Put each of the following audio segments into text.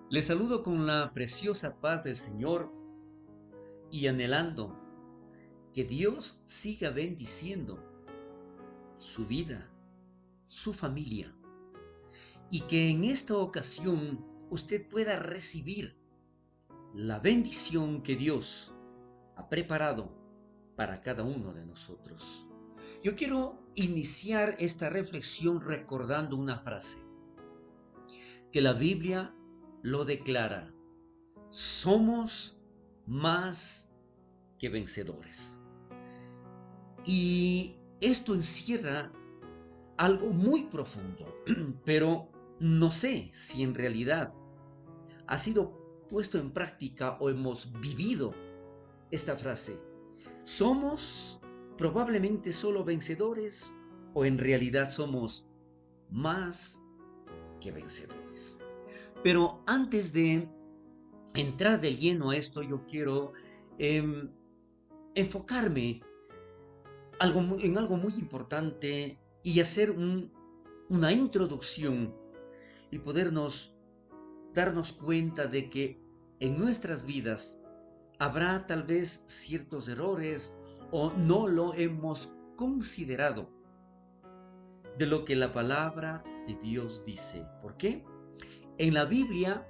Les saludo con la preciosa paz del Señor y anhelando que Dios siga bendiciendo su vida, su familia, y que en esta ocasión usted pueda recibir la bendición que Dios ha preparado para cada uno de nosotros. Yo quiero iniciar esta reflexión recordando una frase que la Biblia lo declara: somos más que vencedores. Y esto encierra algo muy profundo, pero no sé si en realidad ha sido puesto en práctica o hemos vivido esta frase. ¿Somos probablemente solo vencedores o en realidad somos más que vencedores? Pero antes de entrar de lleno a esto, yo quiero eh, enfocarme en algo muy importante y hacer una introducción y podernos darnos cuenta de que en nuestras vidas habrá tal vez ciertos errores o no lo hemos considerado de lo que la palabra de Dios dice. ¿Por qué? En la Biblia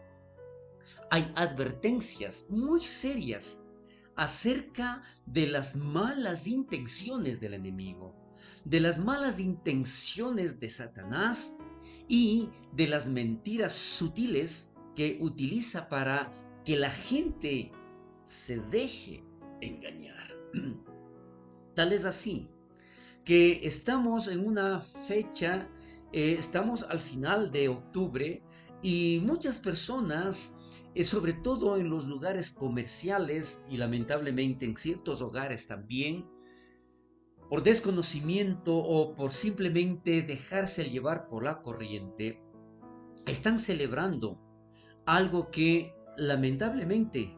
hay advertencias muy serias acerca de las malas intenciones del enemigo, de las malas intenciones de Satanás y de las mentiras sutiles que utiliza para que la gente se deje engañar. Tal es así que estamos en una fecha, estamos al final de octubre y muchas personas, sobre todo en los lugares comerciales y lamentablemente en ciertos hogares también, por desconocimiento o por simplemente dejarse llevar por la corriente, están celebrando algo que lamentablemente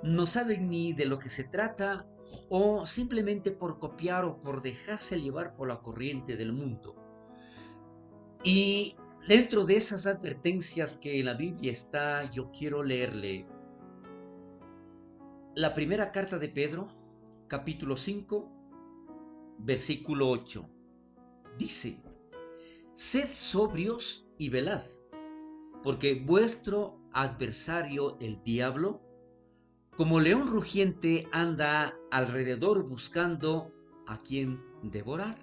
no saben ni de lo que se trata o simplemente por copiar o por dejarse llevar por la corriente del mundo. Y dentro de esas advertencias que en la Biblia está, yo quiero leerle la primera carta de Pedro, capítulo 5, versículo 8. Dice: sed sobrios y velad, porque vuestro adversario el diablo, como león rugiente, anda alrededor buscando a quien devorar.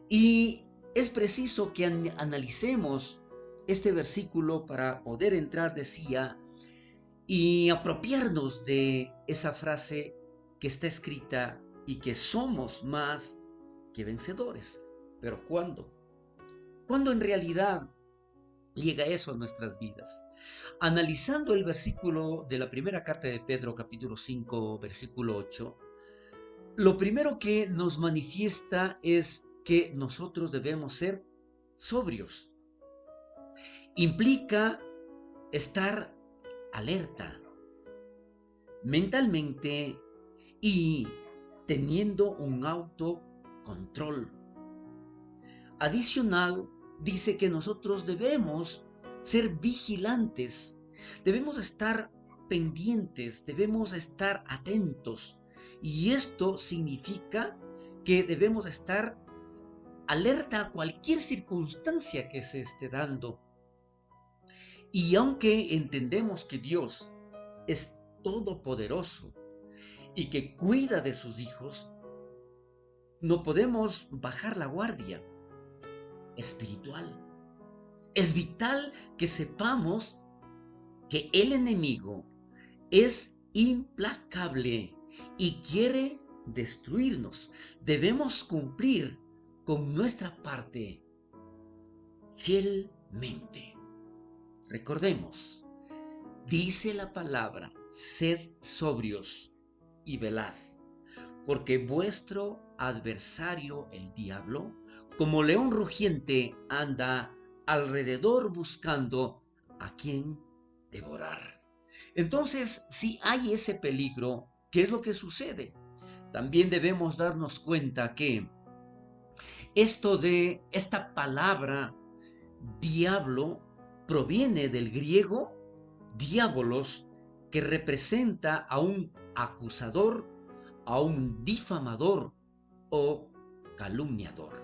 Y es preciso que analicemos este versículo para poder entrar, decía, y apropiarnos de esa frase que está escrita y que somos más que vencedores. Pero ¿cuándo? ¿Cuándo en realidad llega eso a nuestras vidas? Analizando el versículo de la primera carta de Pedro, capítulo 5, versículo 8, lo primero que nos manifiesta es que nosotros debemos ser sobrios. Implica estar alerta mentalmente y teniendo un autocontrol. Adicional, dice que nosotros debemos ser vigilantes, debemos estar pendientes, debemos estar atentos. Y esto significa que debemos estar alerta a cualquier circunstancia que se esté dando. Y aunque entendemos que Dios es todopoderoso y que cuida de sus hijos, no podemos bajar la guardia espiritual. Es vital que sepamos que el enemigo es implacable y quiere destruirnos. Debemos cumplir con nuestra parte fielmente. Recordemos, dice la palabra: sed sobrios y velad, porque vuestro adversario el diablo, como león rugiente, anda alrededor buscando a quien devorar. Entonces, si hay ese peligro, ¿qué es lo que sucede? También debemos darnos cuenta que esto de esta palabra diablo proviene del griego diabolos, que representa a un acusador, a un difamador o calumniador.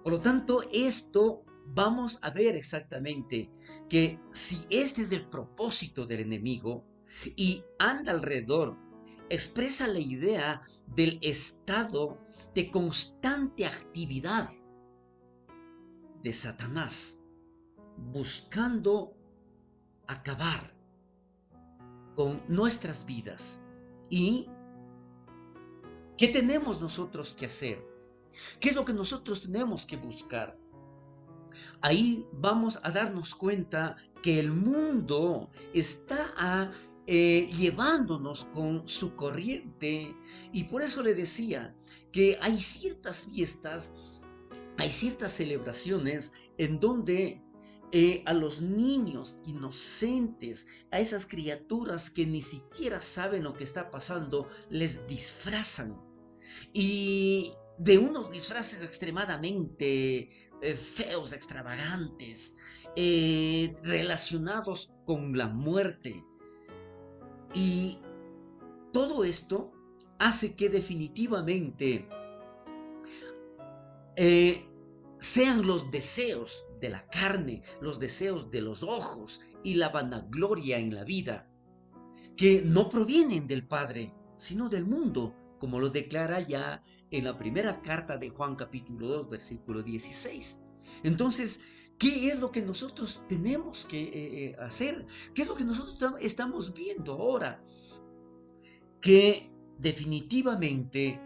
Por lo tanto, esto vamos a ver exactamente que si este es el propósito del enemigo y anda alrededor, expresa la idea del estado de constante actividad de Satanás, buscando acabar con nuestras vidas. ¿Y qué tenemos nosotros que hacer? ¿Qué es lo que nosotros tenemos que buscar? Ahí vamos a darnos cuenta que el mundo está llevándonos con su corriente, y por eso le decía que hay ciertas fiestas, hay ciertas celebraciones en donde a los niños inocentes, a esas criaturas que ni siquiera saben lo que está pasando, les disfrazan, y de unos disfraces extremadamente feos, extravagantes, relacionados con la muerte. Y todo esto hace que definitivamente eh, sean los deseos de la carne, los deseos de los ojos y la vanagloria en la vida, que no provienen del Padre, sino del mundo, como lo declara ya en la primera carta de Juan capítulo 2, versículo 16. Entonces, ¿qué es lo que nosotros tenemos que hacer? ¿Qué es lo que nosotros estamos viendo ahora? Que definitivamente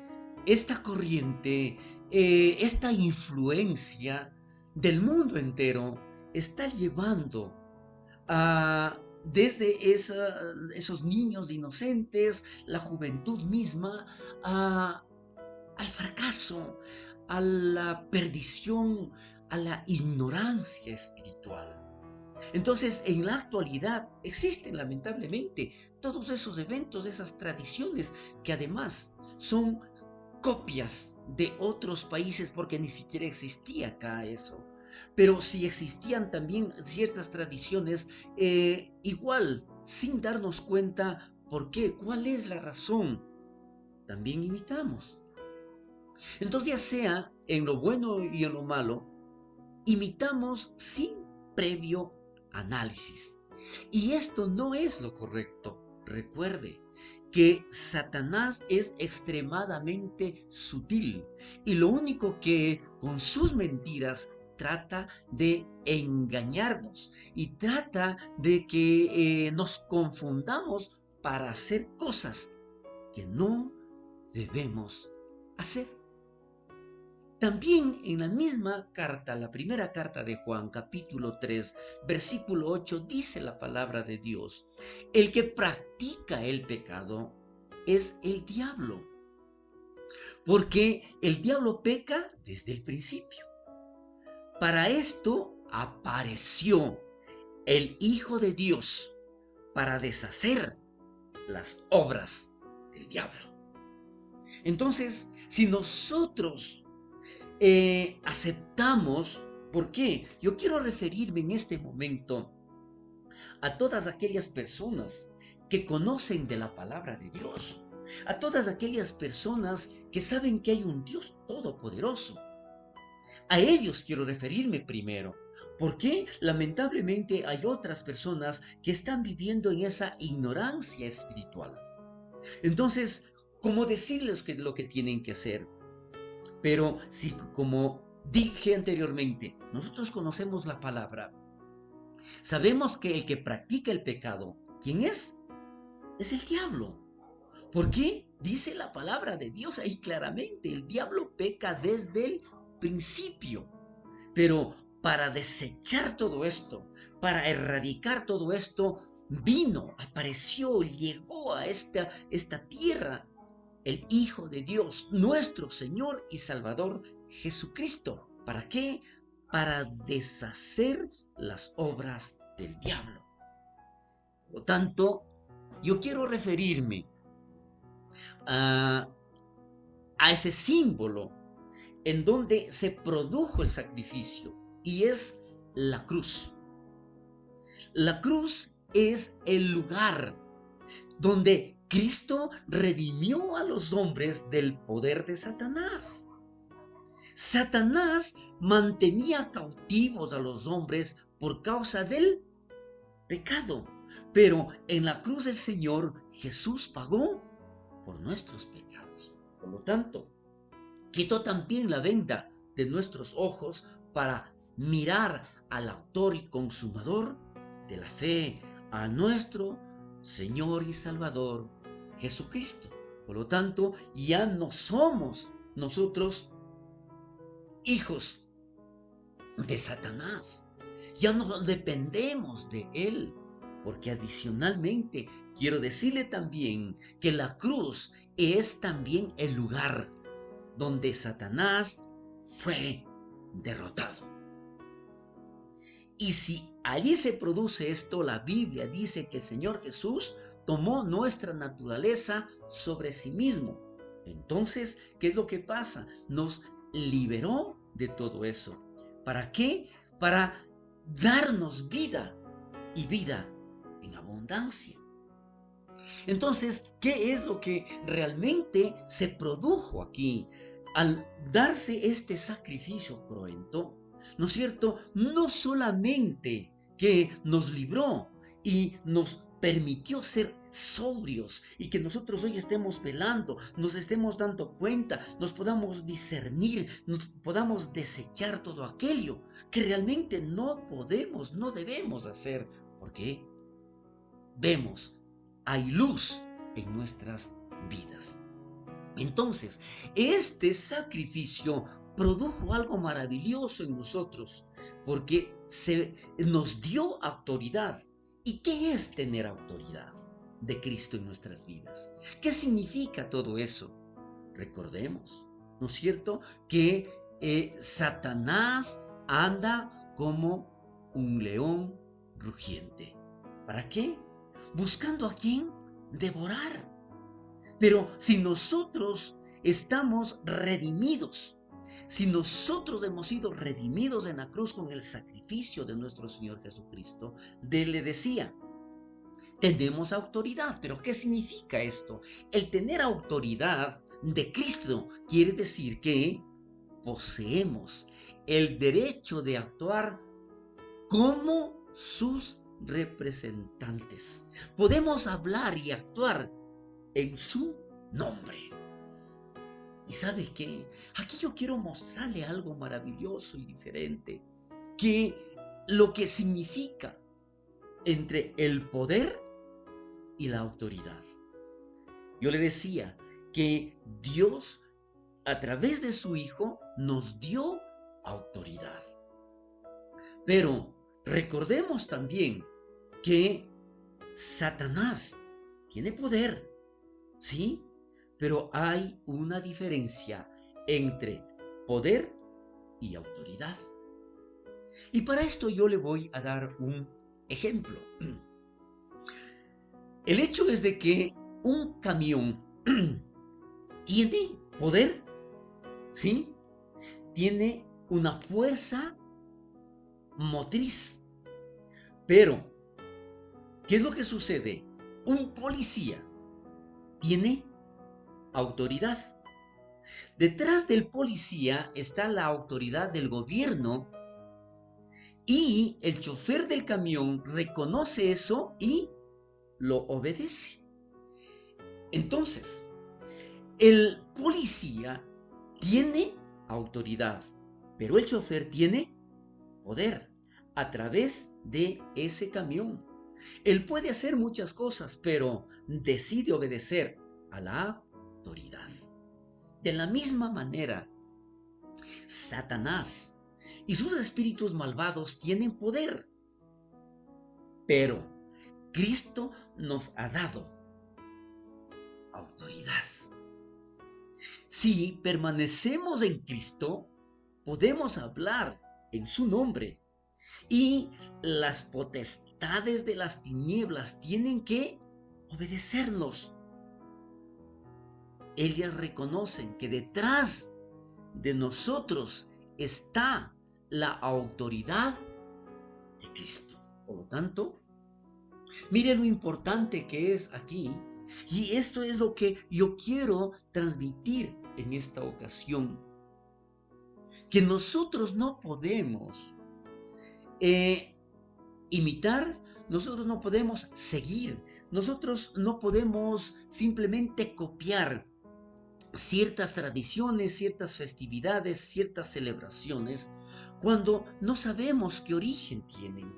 esta corriente, esta influencia del mundo entero está llevando desde esos niños inocentes, la juventud misma, a, al fracaso, a la perdición, a la ignorancia espiritual. Entonces, en la actualidad existen lamentablemente todos esos eventos, esas tradiciones que además son copias de otros países, porque ni siquiera existía acá eso. Pero si existían también ciertas tradiciones, igual, sin darnos cuenta por qué, cuál es la razón, también imitamos. Entonces, ya sea en lo bueno y en lo malo, imitamos sin previo análisis. Y esto no es lo correcto. Recuerde que Satanás es extremadamente sutil, y lo único que con sus mentiras trata de engañarnos y trata de que nos confundamos para hacer cosas que no debemos hacer. También en la misma carta, la primera carta de Juan, capítulo 3, versículo 8, dice la palabra de Dios: el que practica el pecado es el diablo, porque el diablo peca desde el principio. Para esto apareció el Hijo de Dios, para deshacer las obras del diablo. Entonces, si nosotros aceptamos, ¿por qué? Yo quiero referirme en este momento a todas aquellas personas que conocen de la palabra de Dios, a todas aquellas personas que saben que hay un Dios todopoderoso. A ellos quiero referirme primero, porque lamentablemente hay otras personas que están viviendo en esa ignorancia espiritual. Entonces, ¿cómo decirles lo que tienen que hacer? Pero si, como dije anteriormente, nosotros conocemos la palabra, sabemos que el que practica el pecado, ¿quién es? Es el diablo. ¿Por qué? Dice la palabra de Dios ahí claramente: el diablo peca desde el principio. Pero para desechar todo esto, para erradicar todo esto, vino, apareció, llegó a esta tierra el Hijo de Dios, nuestro Señor y Salvador Jesucristo. ¿Para qué? Para deshacer las obras del diablo. Por lo tanto, yo quiero referirme a, a ese símbolo en donde se produjo el sacrificio, y es la cruz. La cruz es el lugar donde Cristo redimió a los hombres del poder de Satanás. Satanás mantenía cautivos a los hombres por causa del pecado, pero en la cruz del Señor Jesús pagó por nuestros pecados. Por lo tanto, quitó también la venda de nuestros ojos para mirar al autor y consumador de la fe, a nuestro Señor y Salvador Jesucristo. Por lo tanto, ya no somos nosotros hijos de Satanás. Ya no dependemos de él. Porque adicionalmente quiero decirle también que la cruz es también el lugar donde Satanás fue derrotado. Y si allí se produce esto, la Biblia dice que el Señor Jesús tomó nuestra naturaleza sobre sí mismo. Entonces, ¿qué es lo que pasa? Nos liberó de todo eso. ¿Para qué? Para darnos vida y vida en abundancia. Entonces, ¿qué es lo que realmente se produjo aquí? Al darse este sacrificio cruento, ¿no es cierto? No solamente que nos libró y nos permitió ser sobrios y que nosotros hoy estemos velando, nos estemos dando cuenta, nos podamos discernir, nos podamos desechar todo aquello que realmente no podemos, no debemos hacer. ¿Por qué? Vemos, hay luz en nuestras vidas. Entonces, este sacrificio produjo algo maravilloso en nosotros, porque nos dio autoridad. ¿Y qué es tener autoridad de Cristo en nuestras vidas? ¿Qué significa todo eso? Recordemos, ¿no es cierto?, que Satanás anda como un león rugiente. ¿Para qué? Buscando a quién devorar. Pero si nosotros estamos redimidos, si nosotros hemos sido redimidos en la cruz con el sacrificio de nuestro Señor Jesucristo, le decía, tenemos autoridad. ¿Pero qué significa esto? El tener autoridad de Cristo quiere decir que poseemos el derecho de actuar como sus representantes. Podemos hablar y actuar en su nombre. ¿Y sabe qué? Aquí yo quiero mostrarle algo maravilloso y diferente, que lo que significa entre el poder y la autoridad. Yo le decía que Dios, a través de su Hijo, nos dio autoridad. Pero recordemos también que Satanás tiene poder, ¿sí? Pero hay una diferencia entre poder y autoridad. Y para esto yo le voy a dar un ejemplo. El hecho es de que un camión tiene poder, ¿sí? Tiene una fuerza motriz. Pero, ¿qué es lo que sucede? Un policía tiene autoridad. Detrás del policía está la autoridad del gobierno y el chofer del camión reconoce eso y lo obedece. Entonces, el policía tiene autoridad, pero el chofer tiene poder a través de ese camión. Él puede hacer muchas cosas, pero decide obedecer a la autoridad. De la misma manera, Satanás y sus espíritus malvados tienen poder, pero Cristo nos ha dado autoridad. Si permanecemos en Cristo, podemos hablar en su nombre y las potestades de las tinieblas tienen que obedecernos. Ellas reconocen que detrás de nosotros está la autoridad de Cristo. Por lo tanto, Mire lo importante que es aquí. Y esto es lo que yo quiero transmitir en esta ocasión. Que nosotros no podemos eh, imitar, nosotros no podemos seguir, nosotros no podemos simplemente copiar ciertas tradiciones, ciertas festividades, ciertas celebraciones, cuando no sabemos qué origen tienen.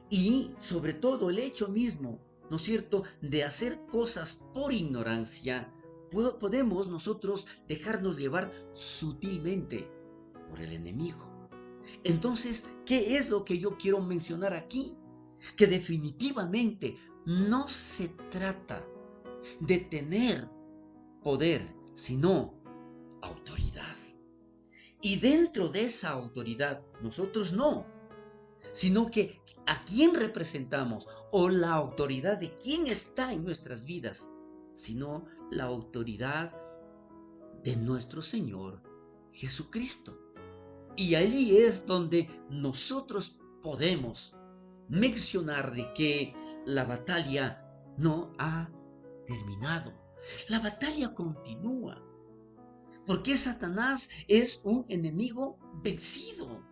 Y sobre todo el hecho mismo, ¿no es cierto?, de hacer cosas por ignorancia, podemos nosotros dejarnos llevar sutilmente por el enemigo. Entonces, ¿qué es lo que yo quiero mencionar aquí? Que definitivamente no se trata de tener poder, sino autoridad. Y dentro de esa autoridad, nosotros no, sino que a quién representamos o la autoridad de quién está en nuestras vidas, sino la autoridad de nuestro Señor Jesucristo. Y allí es donde nosotros podemos mencionar de que la batalla no ha terminado. La batalla continúa, porque Satanás es un enemigo vencido.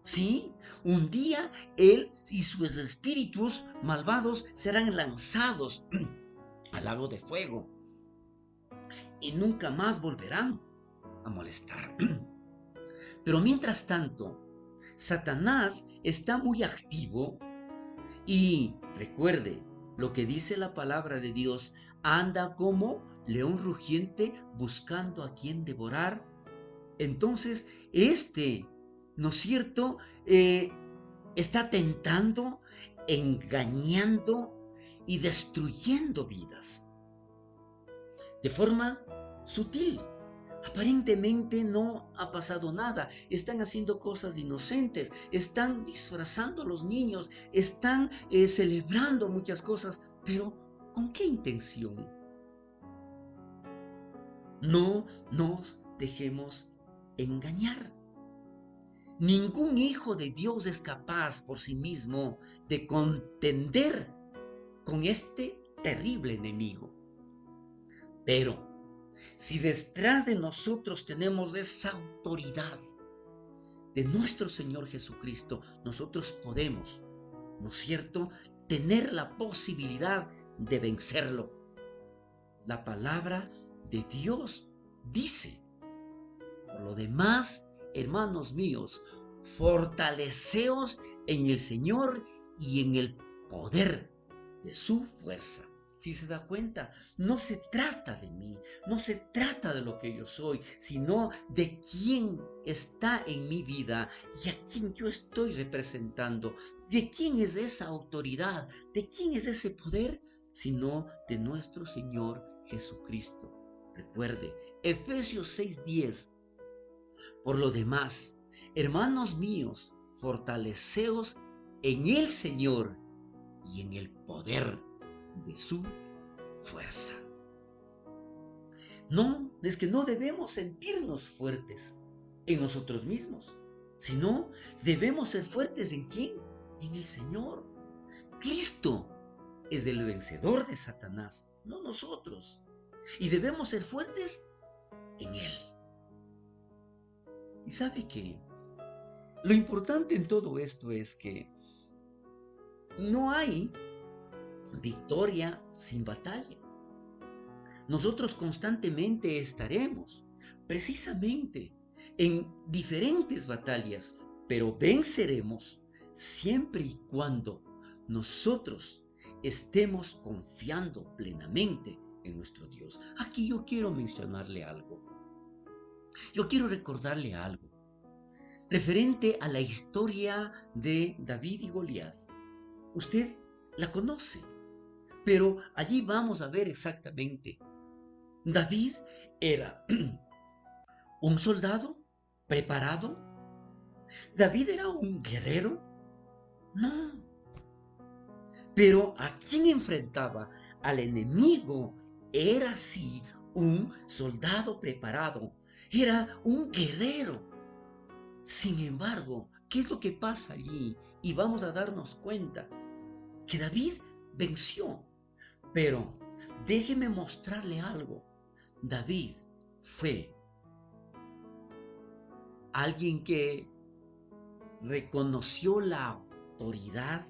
Sí, un día él y sus espíritus malvados serán lanzados al lago de fuego y nunca más volverán a molestar. Pero mientras tanto, Satanás está muy activo y recuerde lo que dice la palabra de Dios, anda como león rugiente buscando a quien devorar. Entonces, ¿no es cierto? Está tentando, engañando y destruyendo vidas de forma sutil. Aparentemente no ha pasado nada, están haciendo cosas inocentes, están disfrazando a los niños, están celebrando muchas cosas, pero ¿con qué intención? No nos dejemos engañar. Ningún hijo de Dios es capaz por sí mismo de contender con este terrible enemigo. Pero si detrás de nosotros tenemos esa autoridad de nuestro Señor Jesucristo, nosotros podemos, ¿no es cierto?, tener la posibilidad de vencerlo. La palabra de Dios dice, por lo demás, hermanos míos, fortaleceos en el Señor y en el poder de su fuerza. Si se da cuenta, no se trata de mí, no se trata de lo que yo soy, sino de quién está en mi vida y a quién yo estoy representando. ¿De quién es esa autoridad? ¿De quién es ese poder? Sino de nuestro Señor Jesucristo. Recuerde, Efesios 6:10. Por lo demás, hermanos míos, fortaleceos en el Señor y en el poder de su fuerza. No, es que no debemos sentirnos fuertes en nosotros mismos, sino debemos ser fuertes ¿en quién? En el Señor. Cristo es el vencedor de Satanás, no nosotros. Y debemos ser fuertes en Él. ¿Y sabe qué? Lo importante en todo esto es que no hay victoria sin batalla. Nosotros constantemente estaremos precisamente en diferentes batallas, pero venceremos siempre y cuando nosotros estemos confiando plenamente en nuestro Dios. Aquí yo quiero mencionarle algo. Yo quiero recordarle algo referente a la historia de David y Goliat. Usted la conoce, pero allí vamos a ver exactamente. David era un soldado preparado. David era un guerrero. No. Pero a quien enfrentaba al enemigo era sí un soldado preparado. Era un guerrero. Sin embargo, ¿qué es lo que pasa allí? Y vamos a darnos cuenta que David venció. Pero déjeme mostrarle algo. David fue alguien que reconoció la autoridad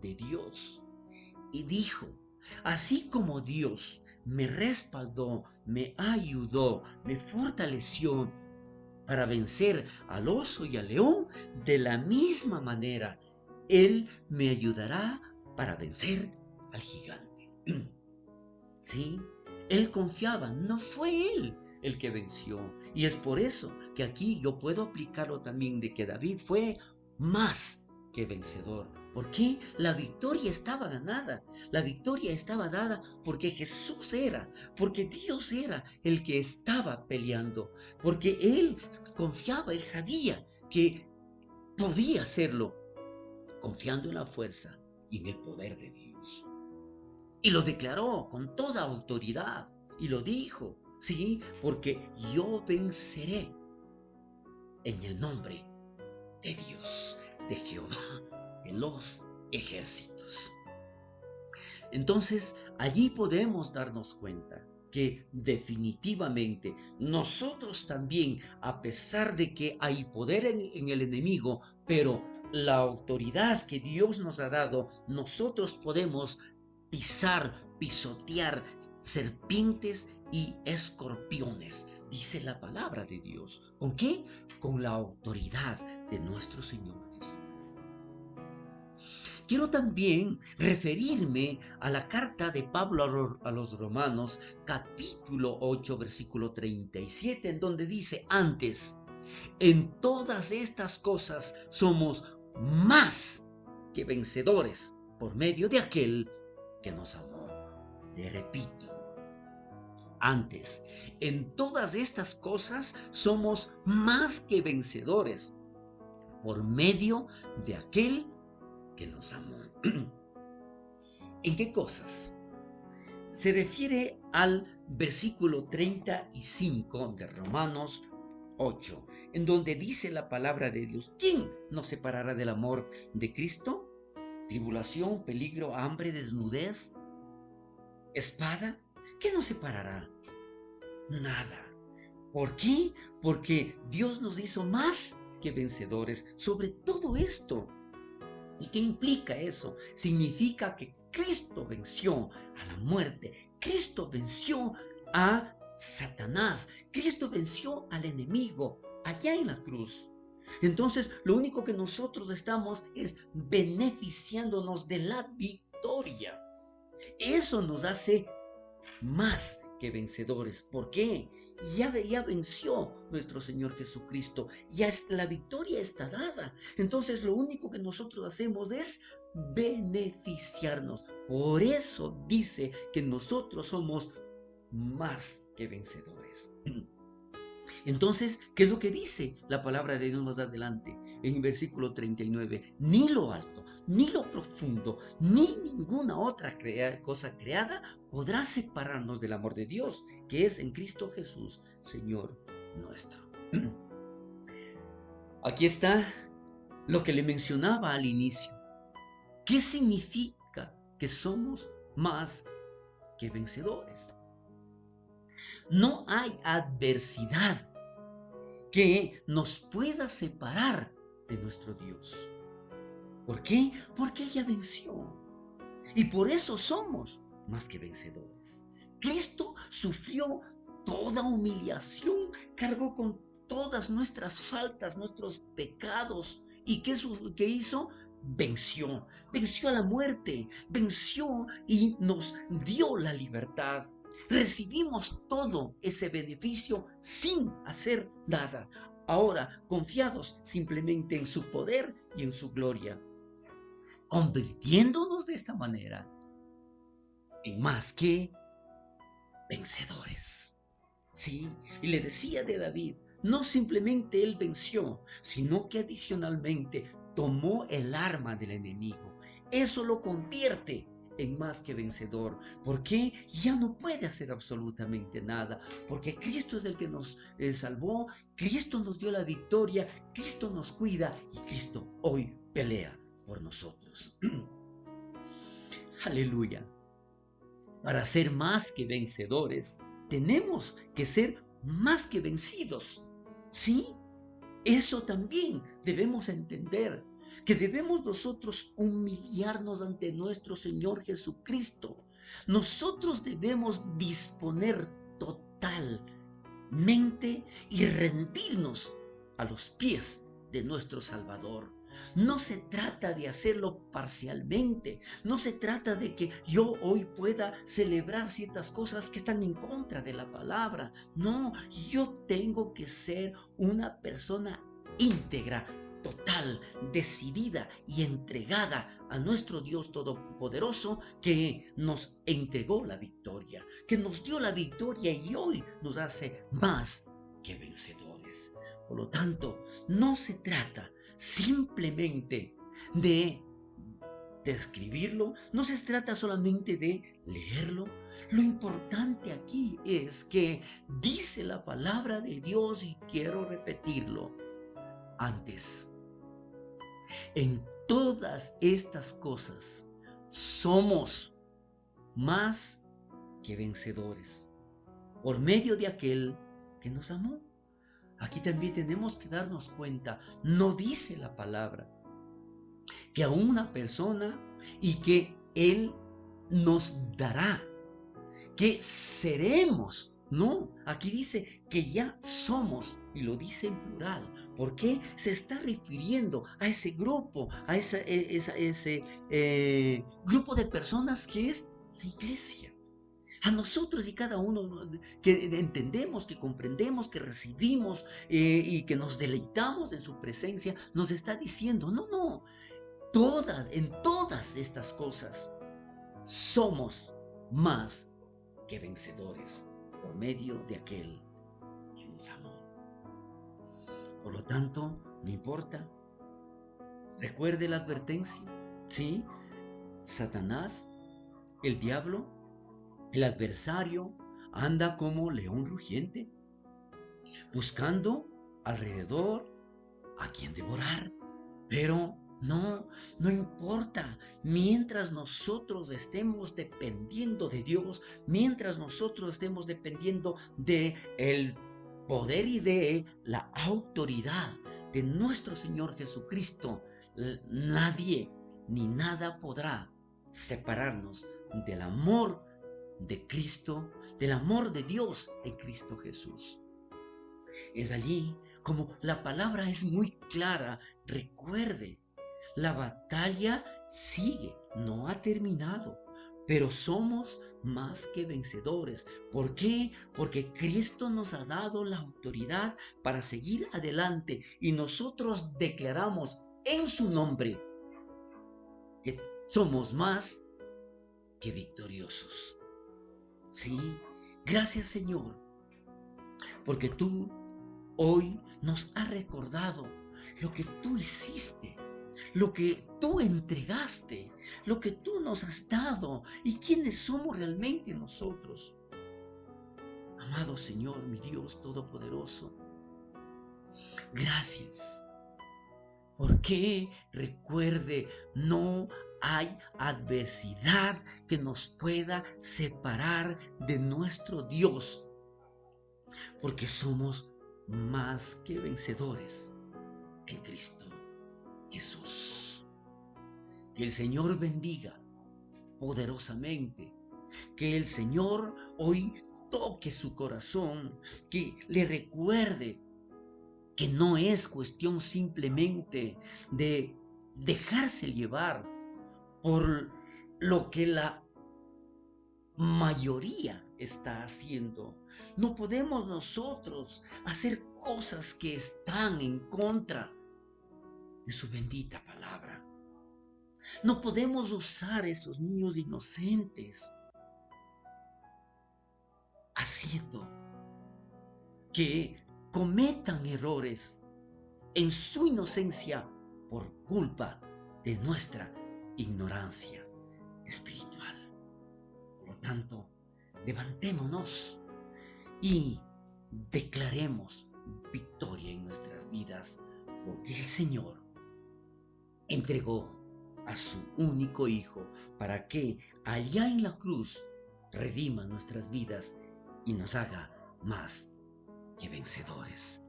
de Dios y dijo, así como Dios me respaldó, me ayudó, me fortaleció para vencer al oso y al león, de la misma manera, Él me ayudará para vencer al gigante. Sí, Él confiaba, no fue Él el que venció. Y es por eso que aquí yo puedo aplicarlo también de que David fue más que vencedor. Porque la victoria estaba ganada, la victoria estaba dada porque Jesús era, porque Dios era el que estaba peleando, porque Él confiaba, Él sabía que podía hacerlo, confiando en la fuerza y en el poder de Dios. Y lo declaró con toda autoridad. Y lo dijo, sí, porque yo venceré en el nombre de Dios, de Jehová, de los ejércitos. Entonces, allí podemos darnos cuenta que definitivamente nosotros también, a pesar de que hay poder en el enemigo, pero la autoridad que Dios nos ha dado, nosotros podemos pisar, pisotear serpientes y escorpiones, dice la palabra de Dios. ¿Con qué? Con la autoridad de nuestro Señor Jesucristo. Quiero también referirme a la carta de Pablo a los Romanos, capítulo 8, versículo 37, en donde dice, antes, en todas estas cosas somos más que vencedores por medio de aquel que nos amó. Le repito, antes, en todas estas cosas somos más que vencedores por medio de aquel que nos amó. ¿En qué cosas? Se refiere al versículo 35 de Romanos 8, en donde dice la palabra de Dios, ¿quién nos separará del amor de Cristo? ¿Tribulación, peligro, hambre, desnudez, espada? ¿Qué nos separará? Nada. ¿Por qué? Porque Dios nos hizo más que vencedores sobre todo esto. ¿Y qué implica eso? Significa que Cristo venció a la muerte, Cristo venció a Satanás, Cristo venció al enemigo allá en la cruz. Entonces, lo único que nosotros estamos es beneficiándonos de la victoria. Eso nos hace más que vencedores. ¿Por qué? Ya venció nuestro Señor Jesucristo. La victoria está dada. Entonces lo único que nosotros hacemos es beneficiarnos. Por eso dice que nosotros somos más que vencedores. Entonces, ¿qué es lo que dice la palabra de Dios más adelante? En el versículo 39, ni lo alto, ni lo profundo, ni ninguna otra cosa creada podrá separarnos del amor de Dios, que es en Cristo Jesús, Señor nuestro. Aquí está lo que le mencionaba al inicio. ¿Qué significa que somos más que vencedores? No hay adversidad que nos pueda separar de nuestro Dios. ¿Por qué? Porque Él ya venció. Y por eso somos más que vencedores. Cristo sufrió toda humillación, cargó con todas nuestras faltas, nuestros pecados. ¿Y qué hizo? Venció. Venció a la muerte, venció y nos dio la libertad. Recibimos todo ese beneficio sin hacer nada. Ahora, confiados simplemente en su poder y en su gloria, convirtiéndonos de esta manera en más que vencedores. Sí, y le decía de David, no simplemente él venció, sino que adicionalmente tomó el arma del enemigo. Eso lo convierte en más que vencedor, porque ya no puede hacer absolutamente nada, porque Cristo es el que nos salvó, Cristo nos dio la victoria, Cristo nos cuida y Cristo hoy pelea por nosotros. Aleluya. Para ser más que vencedores, tenemos que ser más que vencidos. ¿Sí? Eso también debemos entender, que debemos nosotros humillarnos ante nuestro Señor Jesucristo. Nosotros debemos disponer totalmente y rendirnos a los pies de nuestro Salvador. No se trata de hacerlo parcialmente, no se trata de que yo hoy pueda celebrar ciertas cosas que están en contra de la palabra. No, yo tengo que ser una persona íntegra, total, decidida y entregada a nuestro Dios Todopoderoso, que nos entregó la victoria, que nos dio la victoria y hoy nos hace más que vencedores. Por lo tanto, no se trata simplemente de escribirlo, no se trata solamente de leerlo. Lo importante aquí es que dice la palabra de Dios, y quiero repetirlo: antes, en todas estas cosas, somos más que vencedores por medio de aquel que nos amó. Aquí también tenemos que darnos cuenta, no dice la palabra que a una persona y que Él nos dará, que seremos. No, aquí dice que ya somos, y lo dice en plural. ¿Por qué? Se está refiriendo a ese grupo, a ese grupo de personas que es la iglesia. A nosotros y cada uno que entendemos, que comprendemos, que recibimos y que nos deleitamos en su presencia, nos está diciendo: no, no, en todas estas cosas somos más que vencedores por medio de aquel que nos amó. Por lo tanto, no importa, recuerde la advertencia, ¿sí? Satanás, el diablo, el adversario, anda como león rugiente, buscando alrededor a quien devorar. Pero no importa, mientras nosotros estemos dependiendo de Dios, mientras nosotros estemos dependiendo de el poder y de la autoridad de nuestro Señor Jesucristo, nadie ni nada podrá separarnos del amor de Cristo, del amor de Dios en Cristo Jesús. Es allí como la palabra es muy clara. Recuerde, la batalla sigue, no ha terminado, pero somos más que vencedores. ¿Por qué? Porque Cristo nos ha dado la autoridad para seguir adelante, y nosotros declaramos en su nombre que somos más que victoriosos. Sí, gracias, Señor, porque tú hoy nos has recordado lo que tú hiciste, lo que tú entregaste, lo que tú nos has dado y quiénes somos realmente nosotros. Amado Señor, mi Dios Todopoderoso, gracias. Porque recuerde, no hay adversidad que nos pueda separar de nuestro Dios, porque somos más que vencedores en Cristo Jesús. Que el Señor bendiga poderosamente, que el Señor hoy toque su corazón, que le recuerde que no es cuestión simplemente de dejarse llevar por lo que la mayoría está haciendo. No podemos nosotros hacer cosas que están en contra de su bendita palabra. No podemos usar esos niños inocentes haciendo que cometan errores en su inocencia por culpa de nuestra ignorancia espiritual. Por lo tanto, levantémonos y declaremos victoria en nuestras vidas, porque el Señor entregó a su único Hijo para que allá en la cruz, redima nuestras vidas y nos haga más que vencedores.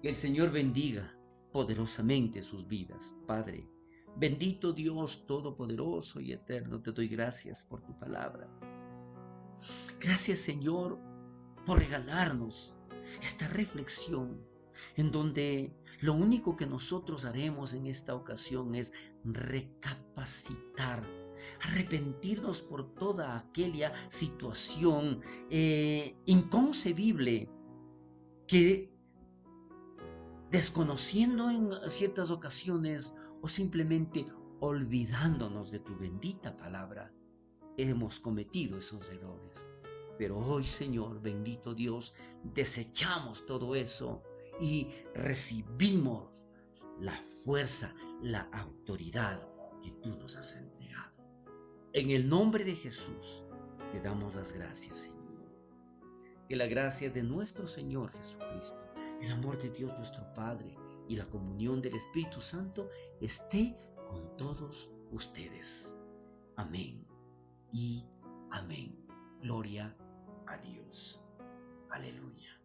Que el Señor bendiga poderosamente sus vidas. Padre, bendito Dios Todopoderoso y Eterno, te doy gracias por tu palabra. Gracias, Señor, por regalarnos esta reflexión en donde lo único que nosotros haremos en esta ocasión es recapacitar, arrepentirnos por toda aquella situación inconcebible que, desconociendo en ciertas ocasiones o simplemente olvidándonos de tu bendita palabra, hemos cometido esos errores. Pero hoy, Señor, bendito Dios, desechamos todo eso y recibimos la fuerza, la autoridad que tú nos has entregado. En el nombre de Jesús, te damos las gracias, Señor. Que la gracia de nuestro Señor Jesucristo, el amor de Dios nuestro Padre y la comunión del Espíritu Santo esté con todos ustedes. Amén y amén. Gloria a Dios. Aleluya.